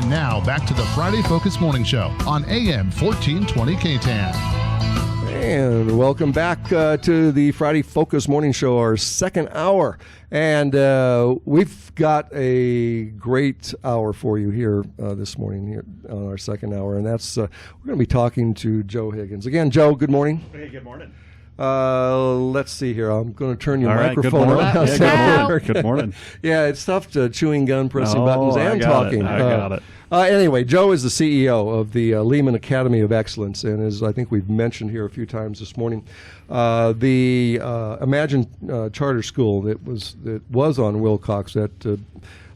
And now back to the Friday Focus Morning Show on AM 1420 KTAN. And welcome back to the Friday Focus Morning Show, our second hour. And we've got a great hour for you here this morning here on our second hour. And that's we're going to be talking to Joe Higgins. Again, Joe, good morning. Hey, good morning. Let's see here. I'm going to turn your microphone on. Good morning. Yeah, it's tough to chewing gun, pressing buttons, and talking. I got it. Anyway, Joe is the CEO of the Lehman Academy of Excellence, and as I think we've mentioned here a few times this morning, the Imagine Charter School that was on Wilcox, that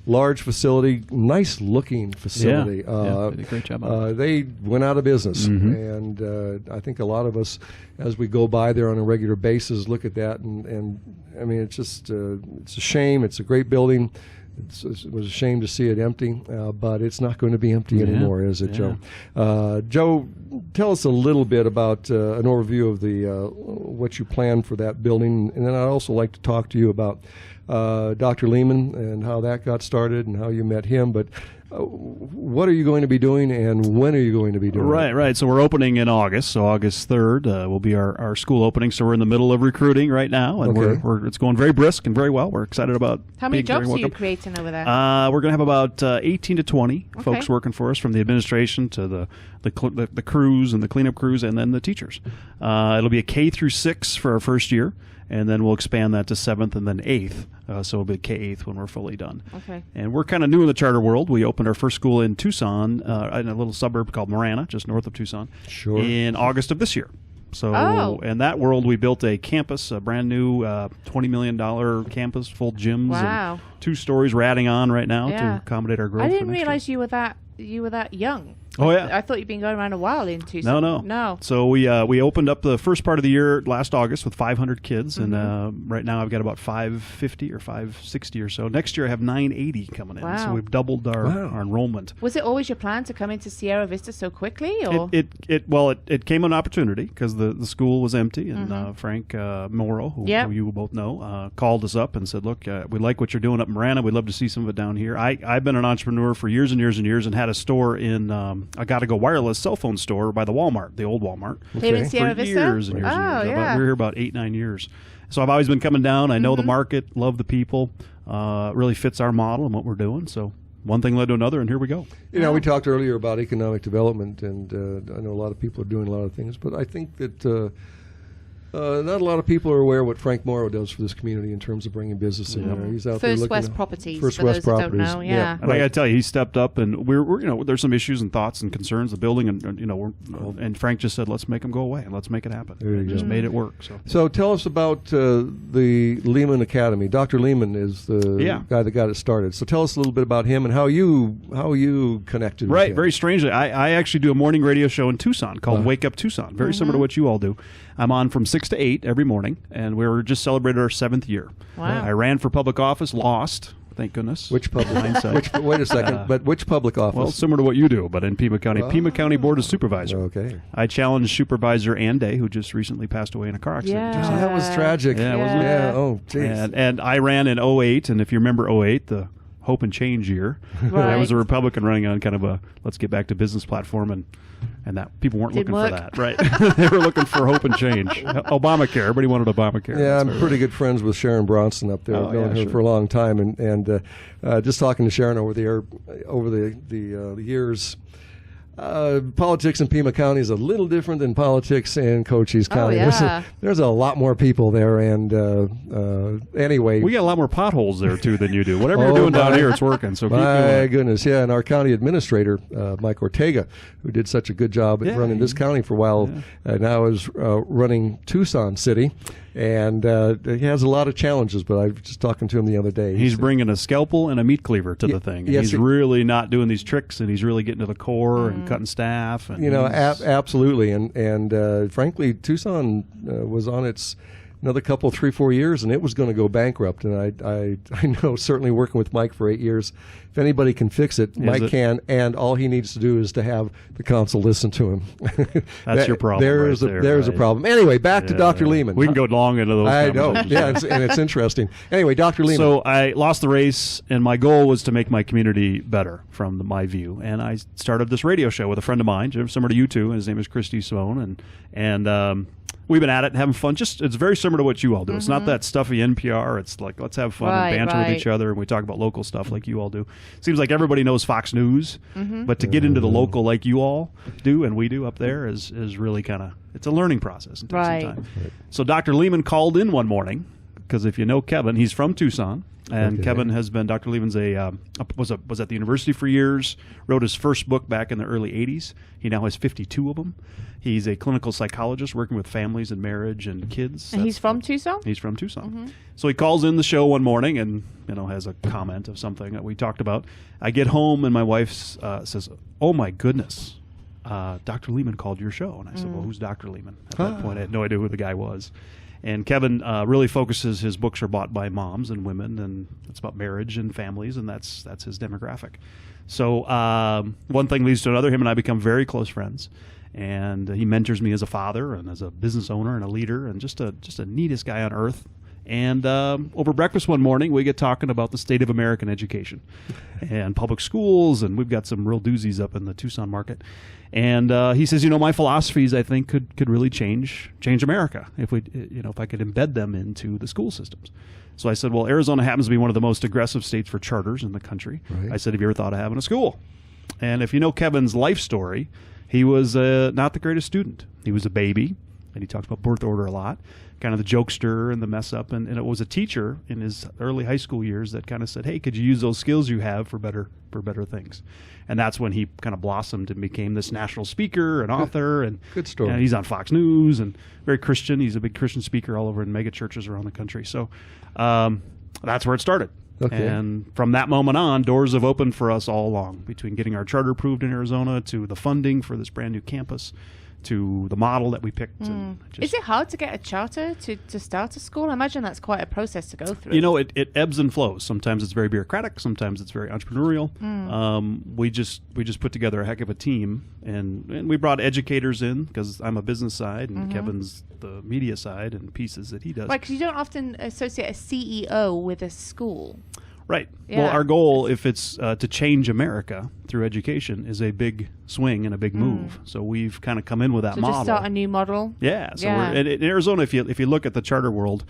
large facility, nice looking facility. Did a great job on it. They went out of business, and I think a lot of us, as we go by there on a regular basis, look at that, and I mean, it's just it's a shame. It's a great building. It was a shame to see it empty, but it's not going to be empty anymore, is it, Joe? Joe, tell us a little bit about an overview of the what you plan for that building, and then I'd also like to talk to you about Dr. Lehman and how that got started and how you met him. But what are you going to be doing, and when are you going to be doing it? Right. So we're opening in August. So August 3rd will be our school opening. So we're in the middle of recruiting right now, and it's going very brisk and very well. We're excited about how many jobs are you creating over there? We're going to have about 18 to 20 folks working for us, from the administration to the crews and the cleanup crews, and then the teachers. It'll be a K through 6 for our first year, and then we'll expand that to 7th and then 8th. So it'll be K-8th when we're fully done. Okay. And we're kind of new in the charter world. We opened our first school in Tucson, in a little suburb called Marana, just north of Tucson, in August of this year. So in that world, we built a campus, a brand new $20 million campus, full gyms, and 2 stories. We're adding on right now to accommodate our growth. I didn't realize you were that young. Oh, yeah. I thought you'd been going around a while in Tucson. No. So we opened up the first part of the year last August with 500 kids, and right now I've got about 550 or 560 or so. Next year I have 980 coming in. Wow. So we've doubled our enrollment. Was it always your plan to come into Sierra Vista so quickly? Or? It came an opportunity because the school was empty, and Frank Morrow, who you both know, called us up and said, look, we like what you're doing up in Marana. We'd love to see some of it down here. I've been an entrepreneur for years and years and years, and had a store in I Gotta Go Wireless cell phone store by the Walmart, the old Walmart. Here in Sierra Vista? Years and years and years. We were here about 8-9 years. So I've always been coming down. I know the market, love the people. Really fits our model and what we're doing. So one thing led to another, and here we go. You know, we talked earlier about economic development, and I know a lot of people are doing a lot of things, but I think that not a lot of people are aware of what Frank Morrow does for this community in terms of bringing business in there. He's out there looking West Properties. First for West those Properties. That don't know, yeah. And I got to tell you, he stepped up, and we're there's some issues and thoughts and concerns. The building, and Frank just said, let's make them go away and let's make it happen. And just made it work. So tell us about the Lehman Academy. Dr. Lehman is the guy that got it started. So tell us a little bit about him and how you connected with him. Very strangely, I actually do a morning radio show in Tucson called Wake Up Tucson, very similar to what you all do. I'm on from 6 to 8 every morning, and we were just celebrated our 7th year. Wow. I ran for public office, lost, thank goodness. Which public? Wait a second, but which public office? Well, similar to what you do, but in Pima County. Pima County Board of Supervisor. Okay. I challenged Supervisor Ann Day, who just recently passed away in a car accident. Yeah. That was tragic. Yeah, wasn't it? Yeah. Oh, geez. And I ran in 08, and if you remember 08, the Hope and Change year, I was a Republican running on kind of a let's get back to business platform, and that people weren't looking for that, right? They were looking for hope and change. Obamacare, everybody wanted Obamacare. Yeah, I'm pretty good friends with Sharon Bronson up there. I've known her for a long time, and just talking to Sharon over the years. Politics in Pima County is a little different than politics in Cochise County. There's a lot more people there, and anyway. We got a lot more potholes there, too, than you do. Whatever you're doing down here, it's working, so keep doing My it. goodness, yeah, and our county administrator, Mike Ortega, who did such a good job at running this county for a while, now is running Tucson City. And he has a lot of challenges, but I was just talking to him the other day. He's bringing a scalpel and a meat cleaver to the thing. And he's really not doing these tricks, and he's really getting to the core and cutting staff. And absolutely. And frankly, Tucson was on its another couple, 3-4 years, and it was going to go bankrupt. And I know, certainly working with Mike for 8 years, if anybody can fix it, Mike can, and all he needs to do is to have the council listen to him. That's your problem. There's a problem. Anyway, back to Dr. Lehman. We can go long into those. I know. Yeah, and it's interesting. Anyway, Dr. Lehman. So I lost the race, and my goal was to make my community better from my view. And I started this radio show with a friend of mine, similar to you two, and his name is Christy Simone, and we've been at it and having fun. It's very similar to what you all do. It's not that stuffy NPR. It's like, let's have fun and banter with each other, and we talk about local stuff like you all do. Seems like everybody knows Fox News, but to get into the local like you all do and we do up there is really kind of, it's a learning process. It takes some time. So Dr. Lehman called in one morning, because if you know Kevin, he's from Tucson. And Kevin has been, Dr. Lehman's was at the university for years, wrote his first book back in the early 80s. He now has 52 of them. He's a clinical psychologist working with families and marriage and kids. And he's from Tucson? He's from Tucson. So he calls in the show one morning and has a comment of something that we talked about. I get home and my wife says, "Oh my goodness, Dr. Lehman called your show." And I said, "Well, who's Dr. Lehman?" At that point, I had no idea who the guy was. And Kevin really focuses, his books are bought by moms and women, and it's about marriage and families, and that's his demographic. So one thing leads to another. Him and I become very close friends, and he mentors me as a father and as a business owner and a leader, and just a neatest guy on earth. And over breakfast one morning, we get talking about the state of American education and public schools, and we've got some real doozies up in the Tucson market. And he says, my philosophies, I think, could really change America if I could embed them into the school systems. So I said, well, Arizona happens to be one of the most aggressive states for charters in the country. Right. I said, have you ever thought of having a school? And if you know Kevin's life story, he was not the greatest student. He was a baby, and he talks about birth order a lot, kind of the jokester and the mess up. And it was a teacher in his early high school years that kind of said, hey, could you use those skills you have for better things? And that's when he kind of blossomed and became this national speaker and author. And good story. And he's on Fox News and very Christian. He's a big Christian speaker all over in mega churches around the country. So that's where it started. Okay. And from that moment on, doors have opened for us all along, between getting our charter approved in Arizona to the funding for this brand new campus, to the model that we picked. And is it hard to get a charter to start a school? I imagine that's quite a process to go through. It ebbs and flows. Sometimes it's very bureaucratic. Sometimes it's very entrepreneurial. We just put together a heck of a team, and we brought educators in, because I'm a business side and Kevin's the media side and pieces that he does. Right, because you don't often associate a CEO with a school. Right. Yeah. Well, our goal, if it's to change America through education, is a big swing and a big move. So we've kind of come in with that model. So just start a new model. Yeah. So we're in Arizona. If you look at the charter world,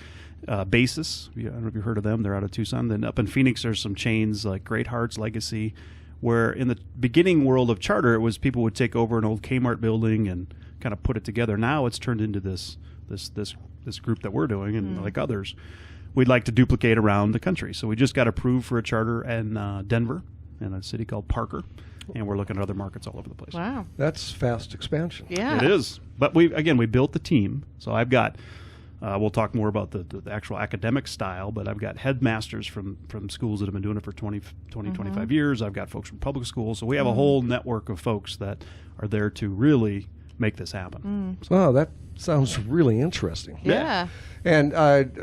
Basis, I don't know if you've heard of them. They're out of Tucson. Then up in Phoenix, there's some chains like Great Hearts, Legacy, where in the beginning world of charter, it was people would take over an old Kmart building and kind of put it together. Now it's turned into this group that we're doing, and like others, we'd like to duplicate around the country. So we just got approved for a charter in Denver, in a city called Parker, and we're looking at other markets all over the place. Wow. That's fast expansion. Yeah. It is. But we built the team. So I've got, we'll talk more about the actual academic style, but I've got headmasters from schools that have been doing it for 25 years. I've got folks from public schools. So we have a whole network of folks that are there to really make this happen. Wow, that sounds really interesting. Yeah. And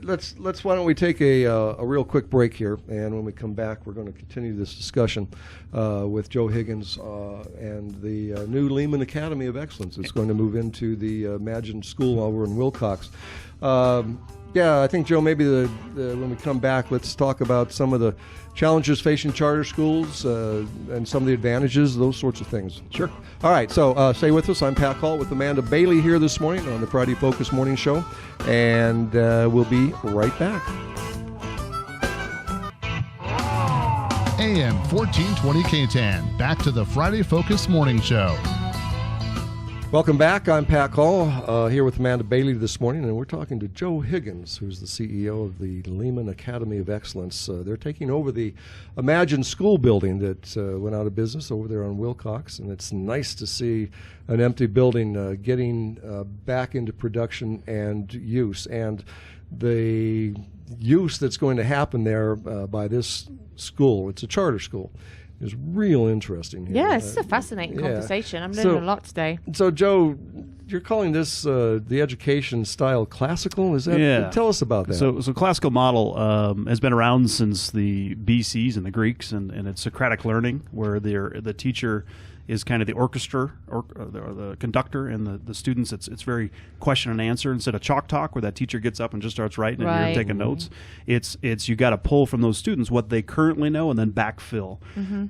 let's why don't we take a real quick break here, and when we come back, we're going to continue this discussion with Joe Higgins and the new Lehman Academy of Excellence. It's going to move into the Imagine School over in Wilcox. Yeah, I think, Joe, maybe when we come back, let's talk about some of the challenges facing charter schools and some of the advantages, those sorts of things. Sure. All right, so stay with us. I'm Pat Call with Amanda Bailey here this morning on the Friday Focus Morning Show, and we'll be right back. AM 1420 KTAN, back to the Friday Focus Morning Show. Welcome back. I'm Pat Call here with Amanda Bailey this morning, and we're talking to Joe Higgins, who's the CEO of the Lehman Academy of Excellence. They're taking over the Imagine School building that went out of business over there on Wilcox, and it's nice to see an empty building getting back into production and use. And the use that's going to happen there by this school, it's a charter school, is real interesting here. Yeah, this is a fascinating conversation. I'm learning a lot today. So, Joe, you're calling this the education style classical? Is that? Yeah. Tell us about that. So classical model has been around since the BCs and the Greeks, and it's Socratic learning, where the teacher is kind of the orchestra or the conductor, and the students, it's very question and answer instead of chalk talk, where that teacher gets up and just starts writing and you're taking notes. It's you got to pull from those students what they currently know and then backfill.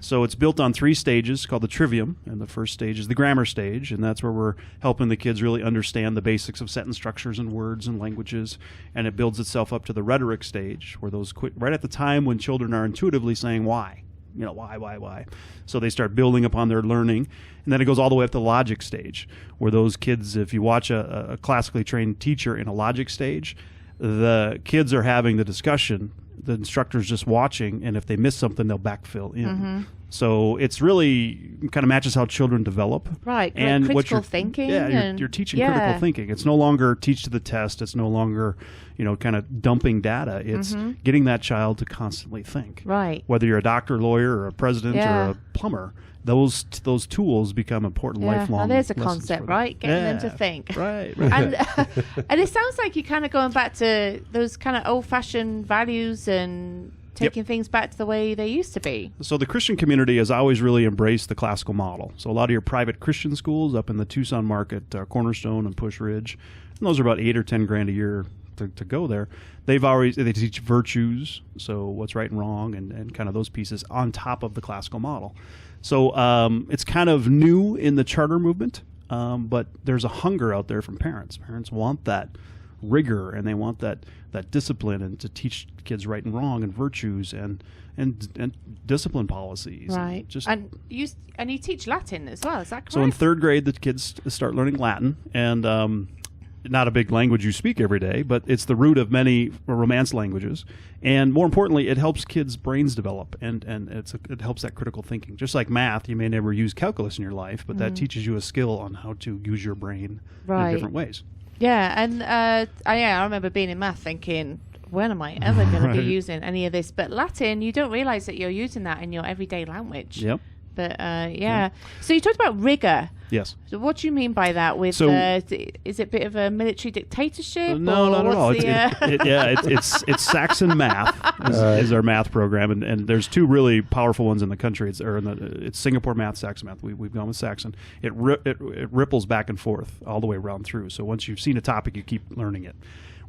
So it's built on 3 stages called the trivium, and the first stage is the grammar stage, and that's where we're helping the kids really understand the basics of sentence structures and words and languages, and it builds itself up to the rhetoric stage, where those right at the time when children are intuitively saying why. Why? So they start building upon their learning, and then it goes all the way up to the logic stage, where those kids, if you watch a classically trained teacher in a logic stage, the kids are having the discussion, the instructor's just watching, and if they miss something, they'll backfill in. So it's really kind of matches how children develop. Right, and critical thinking. Yeah, you're teaching critical thinking. It's no longer teach to the test. It's no longer, kind of dumping data. It's getting that child to constantly think. Right. Whether you're a doctor, lawyer, or a president, or a plumber, those tools become important lifelong. Now there's a lessons concept, for them. right? Getting them to think. Right. And it sounds like you're kind of going back to those kind of old-fashioned values and taking things back to the way they used to be. So the Christian community has always really embraced the classical model. So a lot of your private Christian schools up in the Tucson market, Cornerstone and Push Ridge, and those are about $8 or $10,000 a year to go there. They teach virtues, so what's right and wrong, and kind of those pieces on top of the classical model. So it's kind of new in the charter movement, but there's a hunger out there from parents. Parents want that rigor, and they want that discipline, and to teach kids right and wrong and virtues and discipline policies. Right. And you teach Latin as well, is that correct? So in 3rd grade, the kids start learning Latin, and not a big language you speak every day, but it's the root of many Romance languages. And more importantly, it helps kids' brains develop, and it helps that critical thinking. Just like math, you may never use calculus in your life, but that teaches you a skill on how to use your brain in different ways. Yeah, and I remember being in math thinking, when am I ever going to be using any of this? But Latin, you don't realize that you're using that in your everyday language. Yep. But So you talked about rigor. Yes. So what do you mean by that? Is it a bit of a military dictatorship? No, not at all. It's Saxon Math is our math program, and there's 2 really powerful ones in the country. It's Singapore Math, Saxon Math. We've gone with Saxon. It ripples back and forth all the way around through. So once you've seen a topic, you keep learning it.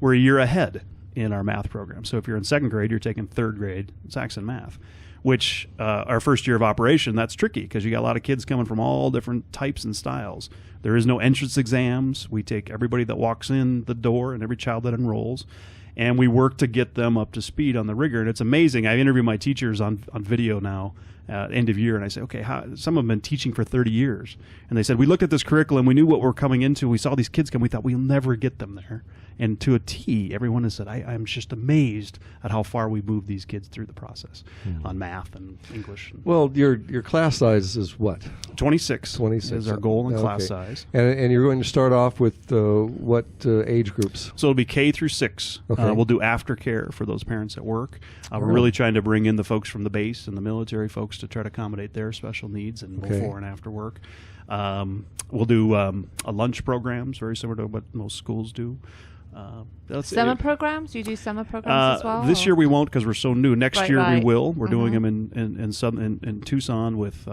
We're a year ahead in our math program. So if you're in 2nd grade, you're taking 3rd grade Saxon Math, which our first year of operation, that's tricky because you got a lot of kids coming from all different types and styles. There is no entrance exams. We take everybody that walks in the door and every child that enrolls, and we work to get them up to speed on the rigor. And it's amazing. I interview my teachers on video now, end of year, and I say, okay, some of them have been teaching for 30 years. And they said, we looked at this curriculum, we knew what we're coming into, we saw these kids come, we thought we'll never get them there. And to a T, everyone has said, I'm just amazed at how far we moved these kids through the process on math and English. Well, your class size is what? 26 is our goal in class size. And you're going to start off with what age groups? So it'll be K through 6. Okay. We'll do aftercare for those parents at work. We're really trying to bring in the folks from the base and the military folks to try to accommodate their special needs and before and after work. We'll do a lunch programs, very similar to what most schools do. Summer programs? You do summer programs as well? This year we won't because we're so new. Next year we will. We're doing them in Tucson with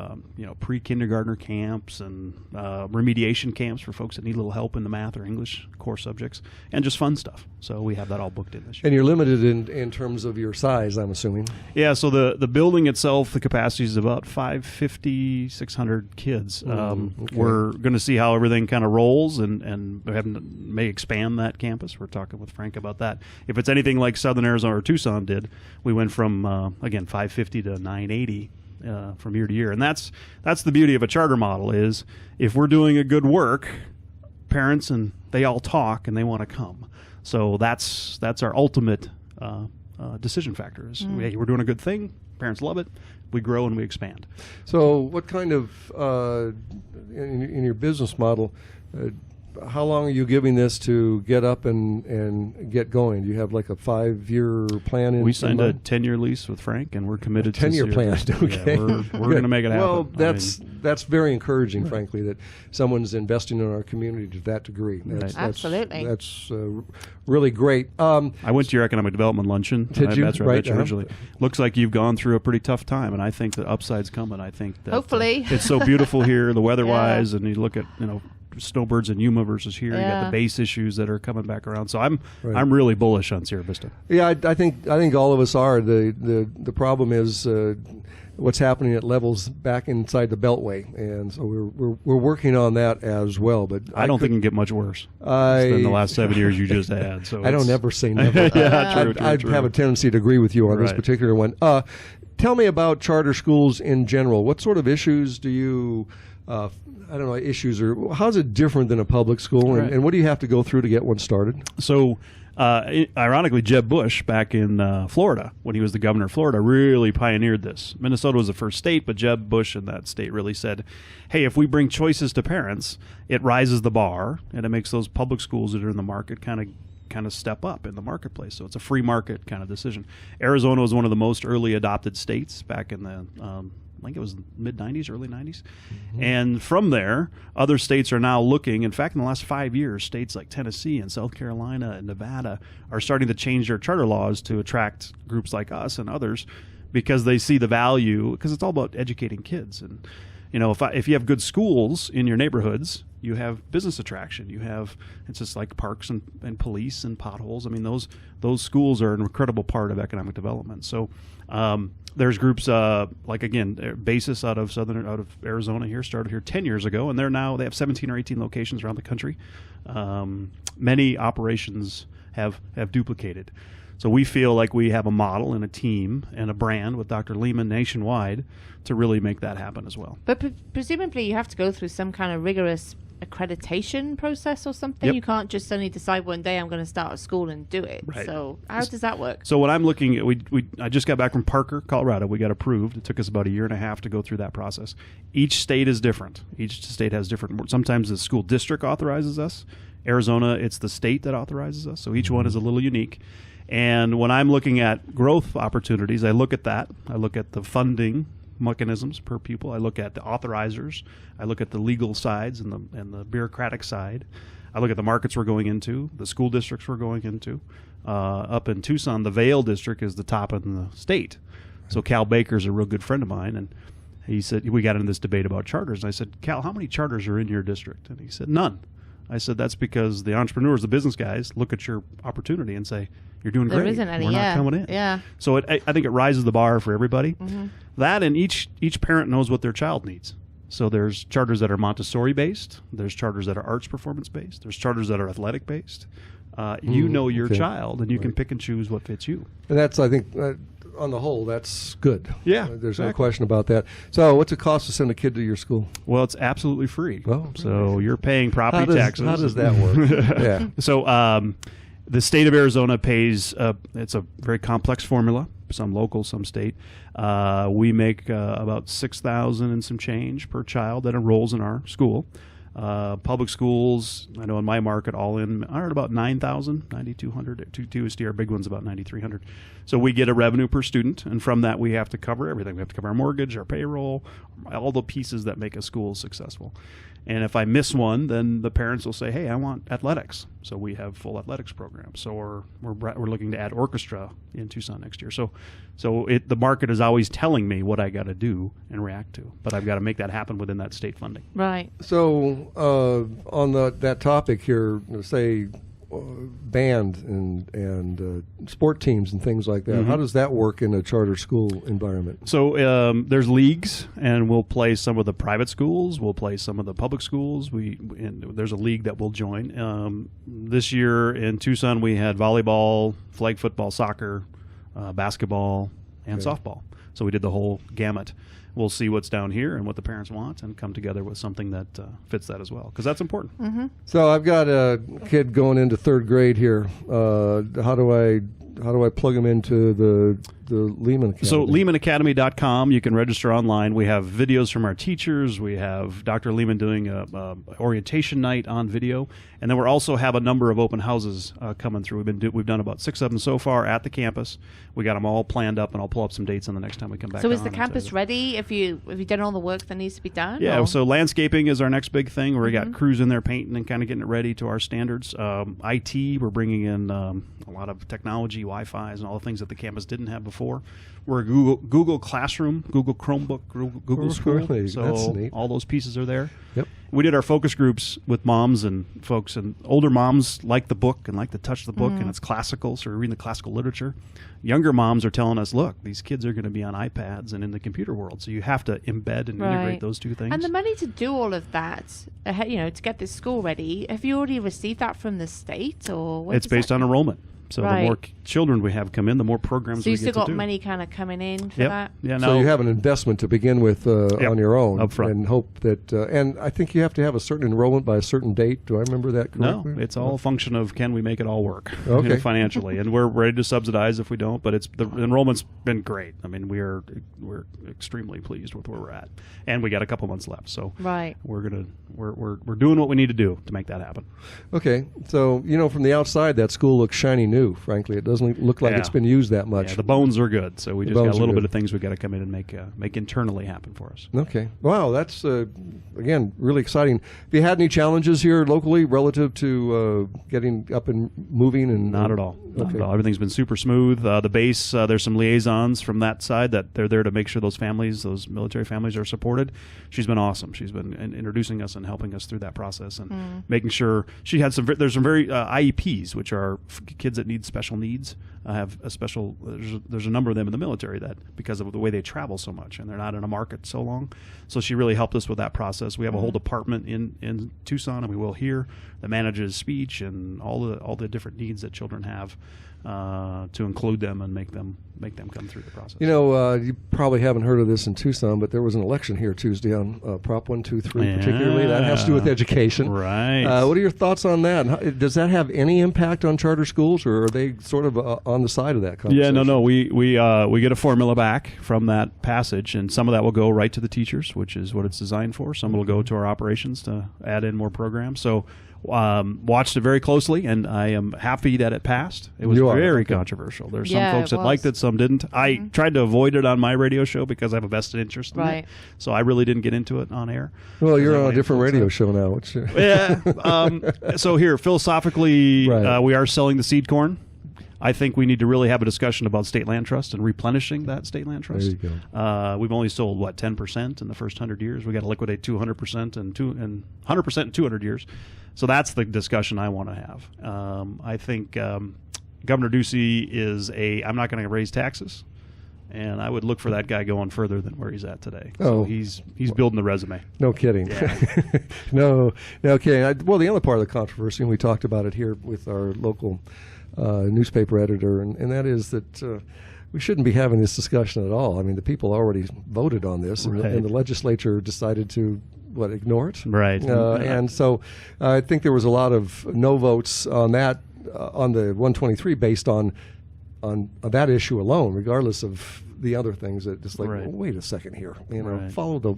pre-kindergartner camps and remediation camps for folks that need a little help in the math or English core subjects, and just fun stuff. So we have that all booked in this year. And you're limited in terms of your size, I'm assuming. Yeah, so the building itself, the capacity is about 550, 600 kids. We're going to see how everything kind of rolls and may expand that campus. We're talking with Frank about that. If it's anything like Southern Arizona or Tucson did, we went from, 550 to 980 from year to year. And that's the beauty of a charter model is if we're doing a good work, parents and they all talk and they want to come. So that's our ultimate decision factor is hey, we're doing a good thing, parents love it, we grow and we expand. So what kind of, in your business model, how long are you giving this to get up and get going? Do you have like a 5-year plan? We signed a 10-year lease with Frank, and we're committed to 10-year plan. Okay, we're going to make it happen. Well, that's very encouraging, frankly, that someone's investing in our community to that degree. Absolutely, that's really great. I went to your economic development luncheon. Did you? That's where I met you originally. Looks like you've gone through a pretty tough time, and I think the upside's coming. I think that hopefully it's so beautiful here, the weather-wise, and you look at snowbirds in Yuma versus here. You got the base issues that are coming back around. So I'm really bullish on Sierra Vista. Yeah, I think all of us are. The problem is what's happening at levels back inside the Beltway, and so we're working on that as well. But I don't think it can get much worse than the last 7 years you just had. So I don't ever say never. True. I have a tendency to agree with you on this particular one. Tell me about charter schools in general. What sort of issues do you? Issues, or how's it different than a public school, and what do you have to go through to get one started? So, ironically, Jeb Bush back in Florida, when he was the governor of Florida, really pioneered this. Minnesota was the first state, but Jeb Bush in that state really said, hey, if we bring choices to parents, it rises the bar, and it makes those public schools that are in the market kind of step up in the marketplace. So it's a free market kind of decision. Arizona was one of the most early adopted states back in the I think it was mid-90s, early 90s. Mm-hmm. And from there, other states are now looking. In fact, in the last 5 years, states like Tennessee and South Carolina and Nevada are starting to change their charter laws to attract groups like us and others because they see the value, because it's all about educating kids. And, if you have good schools in your neighborhoods, you have business attraction. It's just like parks and police and potholes. I mean, those schools are an incredible part of economic development. So, there's groups Basis out of Arizona here started here 10 years ago, and they have 17 or 18 locations around the country. Many operations have duplicated. So we feel like we have a model and a team and a brand with Dr. Lehman nationwide to really make that happen as well. But presumably you have to go through some kind of rigorous accreditation process or something. Yep. You can't just suddenly decide one day I'm going to start a school and do it. Right. So how does that work? So what I'm looking at, I just got back from Parker, Colorado. We got approved. It took us about 1.5 years to go through that process. Each state is different. Each state has different. Sometimes the school district authorizes us. Arizona, it's the state that authorizes us. So each one is a little unique. And when I'm looking at growth opportunities, I look at that. I look at the funding mechanisms per pupil. I look at the authorizers. I look at the legal sides and the bureaucratic side. I look at the markets we're going into, the school districts we're going into. Up in Tucson, the Vail district is the top in the state. So Cal Baker's a real good friend of mine, and he said, we got into this debate about charters, and I said, Cal, how many charters are in your district? And he said, none. I said, that's because the entrepreneurs, the business guys, look at your opportunity and say, you're doing great. There isn't any, We're not coming in. Yeah. So I think it rises the bar for everybody. Mm-hmm. That, and each parent knows what their child needs. So there's charters that are Montessori-based. There's charters that are arts performance-based. There's charters that are athletic-based. You know your child, and you can pick and choose what fits you. And that's, I think, on the whole, that's good. Yeah, there's no question about that. So what's it cost to send a kid to your school? Well, it's absolutely free. Oh, so you're paying property taxes. How does that work? Yeah. So the state of Arizona pays, it's a very complex formula, some local, some state. We make about $6,000 and some change per child that enrolls in our school. Public schools, I know in my market, all in are at about 9,000, 9,200. Two USD, our big one's about 9,300. So we get a revenue per student, and from that we have to cover everything. We have to cover our mortgage, our payroll, all the pieces that make a school successful. And if I miss one, then the parents will say, hey, I want athletics. So we have full athletics programs. So we're looking to add orchestra in Tucson next year. So the market is always telling me what I got to do and react to. But I've got to make that happen within that state funding. Right. So on that topic here, say band and sport teams and things like that. Mm-hmm. How does that work in a charter school environment? So there's leagues, and we'll play some of the private schools. We'll play some of the public schools. And there's a league that we'll join. This year in Tucson, we had volleyball, flag football, soccer, basketball, and softball. So we did the whole gamut. We'll see what's down here and what the parents want and come together with something that fits that as well, because that's important. Mm-hmm. So I've got a kid going into third grade here. How do I plug him into the Lehman Academy? So LehmanAcademy.com, you can register online. We have videos from our teachers. We have Dr. Lehman doing a orientation night on video. And then we also have a number of open houses coming through. We've done about 6 of them so far at the campus. We got them all planned up, and I'll pull up some dates on the next time we come back. So is the campus ready? Have you done all the work that needs to be done? Yeah, or? So landscaping is our next big thing, where we got crews in there painting and kind of getting it ready to our standards. IT, we're bringing in a lot of technology, Wi-Fi's, and all the things that the campus didn't have before. We're a Google Classroom, Google Chromebook, Google School. Really? So That's neat. all those pieces are there. Yep. We did our focus groups with moms and folks, and older moms like the book and like to touch the book, and it's classical, so we're reading the classical literature. Younger moms are telling us, look, these kids are going to be on iPads and in the computer world, so you have to embed and integrate those two things. And the money to do all of that, to get this school ready, have you already received that from the state? Or it's based on enrollment. So the more children we have come in, the more programs we get to do. So you still got money kind of coming in for that? Yeah. So you have an investment to begin with on your own. Up front. And hope that, and I think you have to have a certain enrollment by a certain date. Do I remember that correctly? No, it's all a function of can we make it all work financially. And we're ready to subsidize if we don't, but the enrollment's been great. I mean, we're extremely pleased with where we're at. And we got a couple months left. So we're doing what we need to do to make that happen. Okay. So, from the outside, that school looks shiny new. Frankly, it doesn't look like it's been used that much. Yeah, the bones are good, so we just got a little bit of things we got to come in and make internally happen for us. Okay. Wow, that's again really exciting. Have you had any challenges here locally relative to getting up and moving? And not at all. Not at all. Everything's been super smooth. The base, there's some liaisons from that side that they're there to make sure those military families, are supported. She's been awesome. She's been introducing us and helping us through that process and making sure she had there's some very IEPs, which are kids that need special needs. Have a special. There's a number of them in the military that, because of the way they travel so much and they're not in a market so long, so she really helped us with that process. We have a whole department in Tucson, and we will here, that manages speech and all the different needs that children have, to include them and make them come through the process. You probably haven't heard of this in Tucson, but there was an election here Tuesday on Prop 123, particularly. That has to do with education. Right. What are your thoughts on that? Does that have any impact on charter schools, or are they sort of on the side of that conversation? Yeah, no. We get a formula back from that passage, and some of that will go right to the teachers, which is what it's designed for. Some will go to our operations to add in more programs. So watched it very closely, and I am happy that it passed. It was very controversial. There's some folks that liked it, some didn't. I tried to avoid it on my radio show because I have a vested interest in it. So I really didn't get into it on air. Well, you're on a different radio show now. So here, philosophically, we are selling the seed corn. I think we need to really have a discussion about state land trust and replenishing that state land trust. There you go. We've only sold 10% in the first 100 years. We got to liquidate 200% and 100% in 200 years. So that's the discussion I want to have. I think Governor Ducey is I'm not going to raise taxes, and I would look for that guy going further than where he's at today. So he's building the resume. No kidding. Yeah. no kidding. Well, the other part of the controversy, and we talked about it here with our local newspaper editor, and that is that we shouldn't be having this discussion at all. I mean, the people already voted on this, and the legislature decided to ignore it. Right. And so I think there was a lot of no votes on that, on the 123, based on that issue alone, regardless of the other things. That just wait a second here, follow the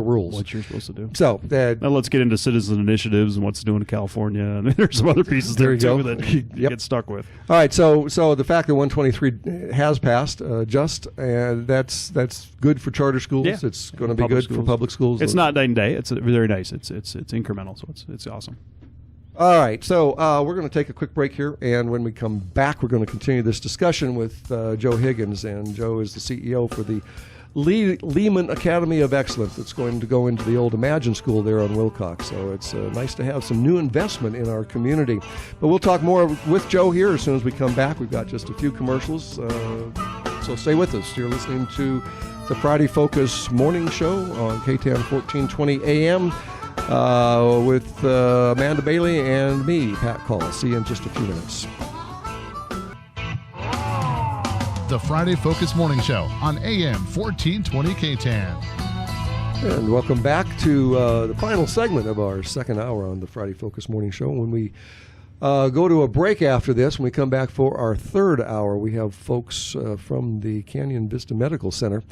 rules. What you're supposed to do. So now let's get into citizen initiatives and what's doing in California. And there's some other pieces there too that you get stuck with. All right, so the fact that 123 has passed, that's good for charter schools. Yeah. It's going to be good for public schools. It's not night and day. It's very nice. It's incremental, so it's awesome. All right, so we're going to take a quick break here, and when we come back, we're going to continue this discussion with Joe Higgins, and Joe is the CEO for the Lehman Academy of Excellence that's going to go into the old Imagine School there on Wilcox. So it's nice to have some new investment in our community. But we'll talk more with Joe here as soon as we come back. We've got just a few commercials, so stay with us. You're listening to the Friday Focus Morning Show on KTAN 1420 AM. With Amanda Bailey and me, Pat Call. See you in just a few minutes. The Friday Focus Morning Show on AM 1420 KTAN. And welcome back to the final segment of our second hour on the Friday Focus Morning Show, when we go to a break after this. When we come back for our third hour, we have folks from the Canyon Vista Medical Center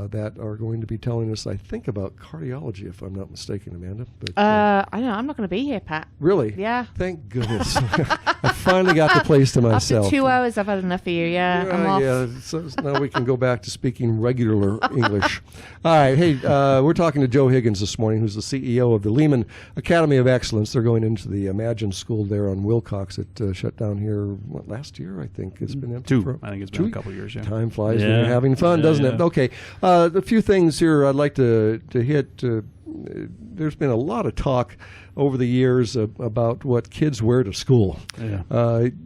that are going to be telling us, I think, about cardiology, if I'm not mistaken, Amanda. But, I know. I'm not going to be here, Pat. Really? Yeah. Thank goodness. I finally got the place to myself. After 2 hours, I've had enough of you. Yeah, I'm off. Yeah, so now we can go back to speaking regular English. All right. Hey, we're talking to Joe Higgins this morning, who's the CEO of the Lehman Academy of Excellence. They're going into the Imagine School there on Wilcox. It shut down here, last year, I think. It's been empty for I think it's been a couple of years, yeah. Time flies when you're having fun, doesn't it? Okay. A few things here I'd like to hit. There's been a lot of talk over the years about what kids wear to school. Yeah.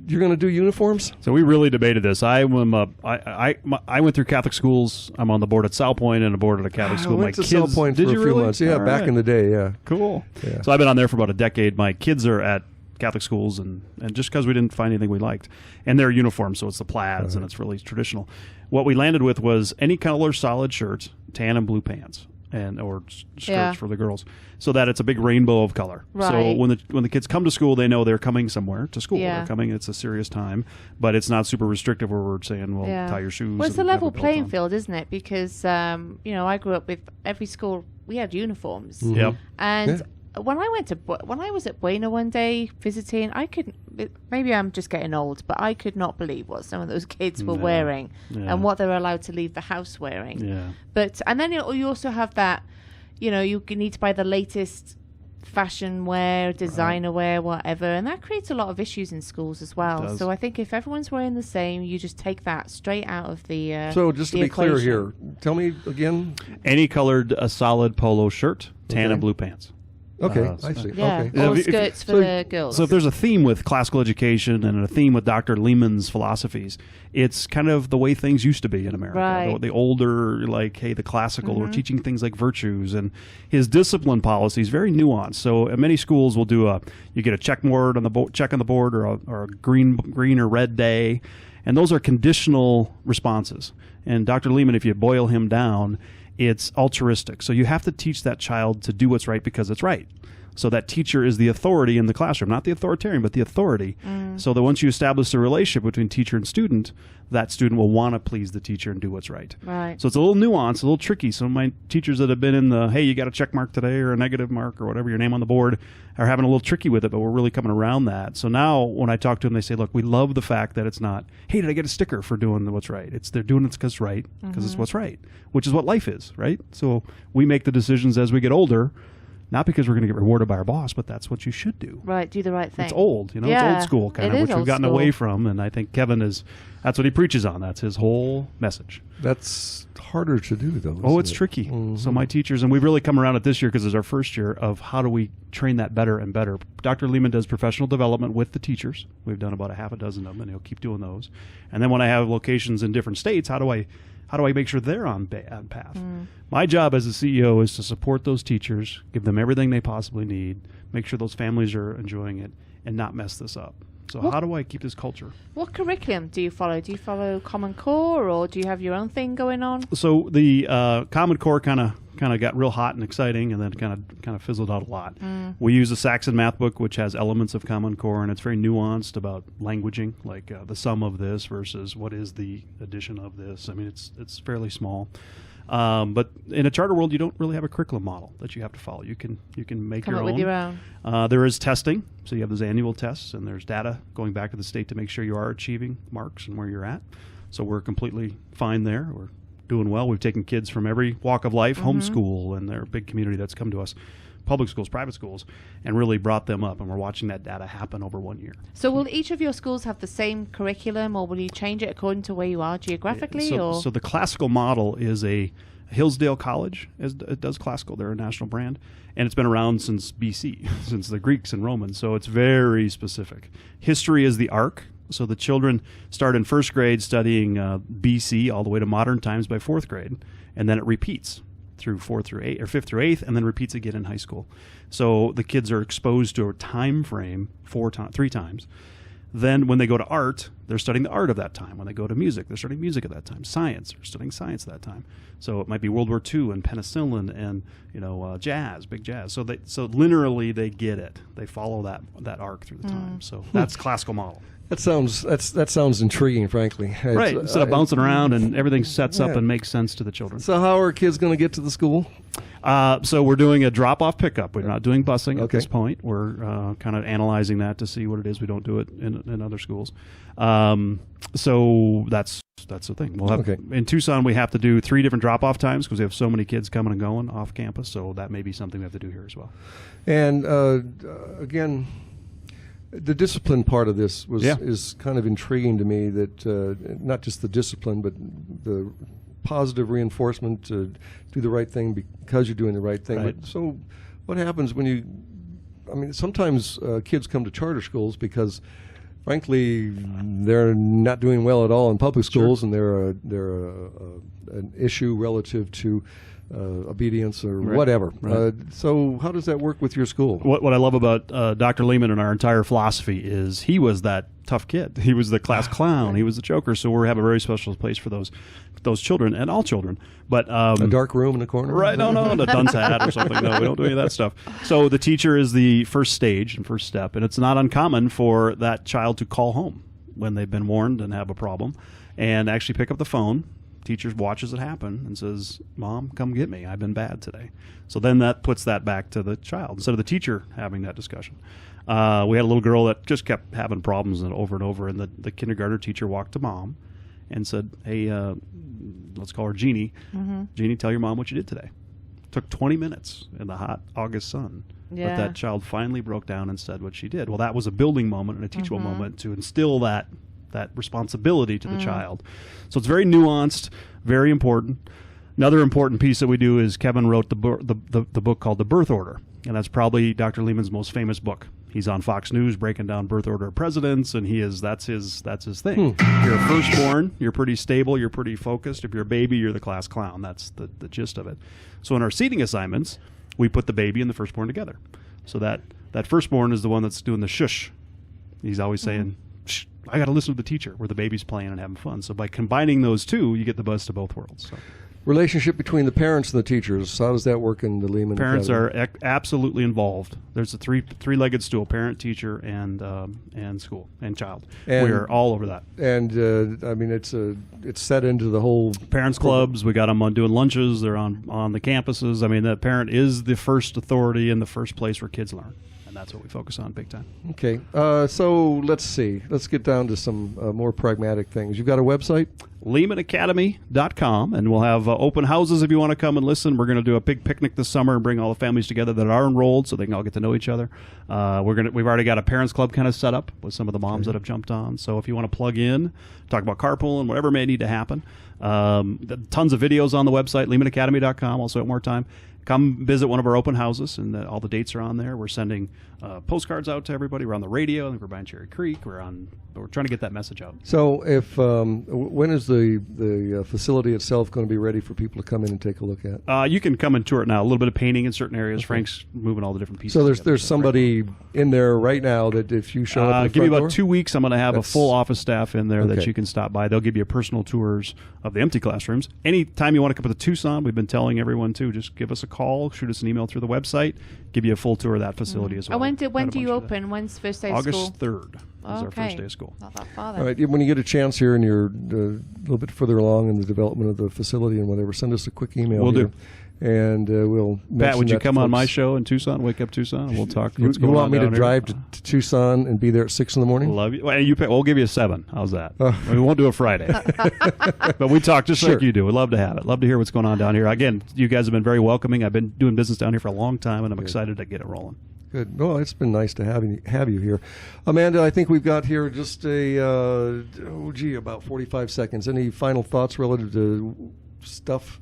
You're going to do uniforms? So we really debated this. I went through Catholic schools. I'm on the board at South Point and a board at a Catholic school. I went to South Point for a few months. Yeah, back in the day. Yeah. Cool. Yeah. So I've been on there for about a decade. My kids are at Catholic schools, and just because we didn't find anything we liked. And they're uniforms, so it's the plaids, and it's really traditional. What we landed with was any color solid shirts, tan and blue pants, or skirts for the girls, so that it's a big rainbow of color. Right. So when the kids come to school, they know they're coming somewhere to school. Yeah. They're coming. It's a serious time, but it's not super restrictive where we're saying, well, tie your shoes. Well, it's a and have level belt playing on. field, isn't it? Because I grew up with every school we had uniforms. Mm-hmm. Yep. And when I was at Buena one day visiting, maybe I'm just getting old, but I could not believe what some of those kids were wearing and what they were allowed to leave the house wearing. Yeah. And then you also have that, you need to buy the latest fashion wear, designer wear, whatever, and that creates a lot of issues in schools as well. So I think if everyone's wearing the same, you just take that straight out of the So just to be clear here, tell me again. Any colored solid polo shirt, tan and blue pants. Okay, I see. Yeah, Okay. or skirts for the girls. So if there's a theme with classical education and a theme with Dr. Lehman's philosophies, it's kind of the way things used to be in America. Right. The older, the classical, we're teaching things like virtues, and his discipline policy is very nuanced. So at many schools will do you get a check on the board, or a green or red day, and those are conditional responses. And Dr. Lehman, if you boil him down, it's altruistic. So you have to teach that child to do what's right because it's right. So that teacher is the authority in the classroom, not the authoritarian, but the authority. So that once you establish a relationship between teacher and student, that student will want to please the teacher and do what's right. Right. So it's a little nuanced, a little tricky. Some of my teachers that have been in the, hey, you got a check mark today or a negative mark or whatever, your name on the board, are having a little tricky with it, but we're really coming around that. So now when I talk to them, they say, look, we love the fact that it's not, hey, did I get a sticker for doing what's right? They're doing it because it's right, because it's what's right, which is what life is, right? So we make the decisions as we get older, not because we're going to get rewarded by our boss, but that's what you should do. Right, do the right thing. It's old, it's old school kind of, which we've gotten away from, and I think Kevin that's what he preaches on. That's his whole message. That's harder to do, though. Oh, it's tricky. So my teachers, and we've really come around it this year because it's our first year of how do we train that better and better. Dr. Lehman does professional development with the teachers. We've done about a half a dozen of them, and he'll keep doing those. And then when I have locations in different states, how do I make sure they're on path? My job as a CEO is to support those teachers, give them everything they possibly need, make sure those families are enjoying it, and not mess this up. So how do I keep this culture? What curriculum do you follow? Do you follow Common Core, or do you have your own thing going on? So the Common Core kind of got real hot and exciting, and then kind of fizzled out a lot. We use a Saxon math book, which has elements of Common Core, and it's very nuanced about languaging, like the sum of this versus what is the addition of this. I mean, it's fairly small. But in a charter world, you don't really have a curriculum model that you have to follow. You can make Come your up own. with your own. There is testing, so you have those annual tests, and there's data going back to the state to make sure you are achieving marks and where you're at. So we're completely fine there. We're doing well. We've taken kids from every walk of life, homeschool, and they're a big community that's come to us, public schools, private schools, and really brought them up. And we're watching that data happen over 1 year. So will each of your schools have the same curriculum, or will you change it according to where you are geographically? So the classical model is a Hillsdale College. It does classical. They're a national brand. And it's been around since BC, since the Greeks and Romans. So it's very specific. History is the arc. So the children start in first grade studying BC all the way to modern times by fourth grade. And then it repeats through 4th through 8th, or 5th through 8th, and then repeats again in high school. So the kids are exposed to a time frame 3 times. Then when they go to art, they're studying the art of that time. When they go to music, they're studying music at that time. Science, they're studying science at that time. So it might be World War II and penicillin and jazz, big jazz. So linearly they get it. They follow that arc through the time. So that's classical model. That sounds intriguing, frankly. Right. Instead of bouncing around and everything sets up and makes sense to the children. So how are kids going to get to the school? So we're doing a drop-off pickup. We're not doing busing at this point. We're kind of analyzing that to see what it is. We don't do it in other schools. So that's the thing. We'll have in Tucson. We have to do 3 different drop-off times because we have so many kids coming and going off campus. So that may be something we have to do here as well. And again, the discipline part of this is kind of intriguing to me. That not just the discipline, but the positive reinforcement to do the right thing because you're doing the right thing. Right. But so what happens when sometimes kids come to charter schools because frankly they're not doing well at all in public schools, and they're an issue relative to obedience or whatever. Right. So how does that work with your school? What I love about Dr. Lehman and our entire philosophy is he was that tough kid. He was the class clown. He was the joker. So we have a very special place for those children and all children. But a dark room in the corner? Right. No, the dunce hat or something. No, we don't do any of that stuff. So the teacher is the first stage and first step. And it's not uncommon for that child to call home when they've been warned and have a problem and actually pick up the phone. Teacher watches it happen and says, "Mom, come get me. I've been bad today." So then that puts that back to the child instead of the teacher having that discussion. We had a little girl that just kept having problems over and over, and the kindergarten teacher walked to Mom and said, "Hey, let's call her Jeannie. Jeannie, tell your mom what you did today." Took 20 minutes in the hot August sun. Yeah. But that child finally broke down and said what she did. Well, that was a building moment and a teachable moment to instill that responsibility to the child. So it's very nuanced, very important. Another important piece that we do is Kevin wrote the book called The Birth Order, and that's probably Dr. Lehman's most famous book. He's on Fox News breaking down birth order of presidents, and that's his thing. You're a firstborn, you're pretty stable, you're pretty focused. If you're a baby, you're the class clown. That's the gist of it. So in our seating assignments, we put the baby and the firstborn together. So that firstborn is the one that's doing the shush. He's always saying, "Shh, I got to listen to the teacher," where the baby's playing and having fun. So by combining those two, you get the best of both worlds. So. Relationship between the parents and the teachers, how does that work in the Lehman Parents Academy? are absolutely involved. There's a three-legged stool: parent, teacher, and school and child. We're all over that. And it's set into the whole parents clubs. We got them on doing lunches. They're on the campuses. I mean, the parent is the first authority and the first place where kids learn. And that's what we focus on big time. Okay. So let's see. Let's get down to some more pragmatic things. You've got a website? LehmanAcademy.com, and we'll have open houses if you want to come and listen. We're going to do a big picnic this summer and bring all the families together that are enrolled so they can all get to know each other. We've already got a parents club kind of set up with some of the moms that have jumped on. So if you want to plug in, talk about carpooling, whatever may need to happen. Tons of videos on the website, LehmanAcademy.com. Also at more time. Come visit one of our open houses, and all the dates are on there. We're sending postcards out to everybody. We're on the radio. I think we're by Cherry Creek. We're trying to get that message out. So, when is the facility itself going to be ready for people to come in and take a look at? You can come and tour it now. A little bit of painting in certain areas. Okay. Frank's moving all the different pieces. So there's somebody in there right now that if you show up, give me about 2 weeks. I'm going to have a full office staff in there that you can stop by. They'll give you personal tours of the empty classrooms. Anytime you want to come to Tucson, we've been telling everyone to just give us a call, shoot us an email through the website, give you a full tour of that facility as well. When do you open? When's first day of school? August 3rd is our first day of school. Not that far then. All right. When you get a chance here and you're a little bit further along in the development of the facility and whatever, send us a quick email. We'll do. And we'll Pat, would you come on my folks. show in Tucson, Wake Up Tucson, and we'll talk. You want me to drive to Tucson and be there at 6 in the morning? Love you. Well, we'll give you a 7. How's that? We won't do a Friday. But we talk just like you do. We'd love to have it. Love to hear what's going on down here. Again, you guys have been very welcoming. I've been doing business down here for a long time, and I'm excited to get it rolling. Good. Well, it's been nice to have you here. Amanda, I think we've got here just about 45 seconds. Any final thoughts relative to stuff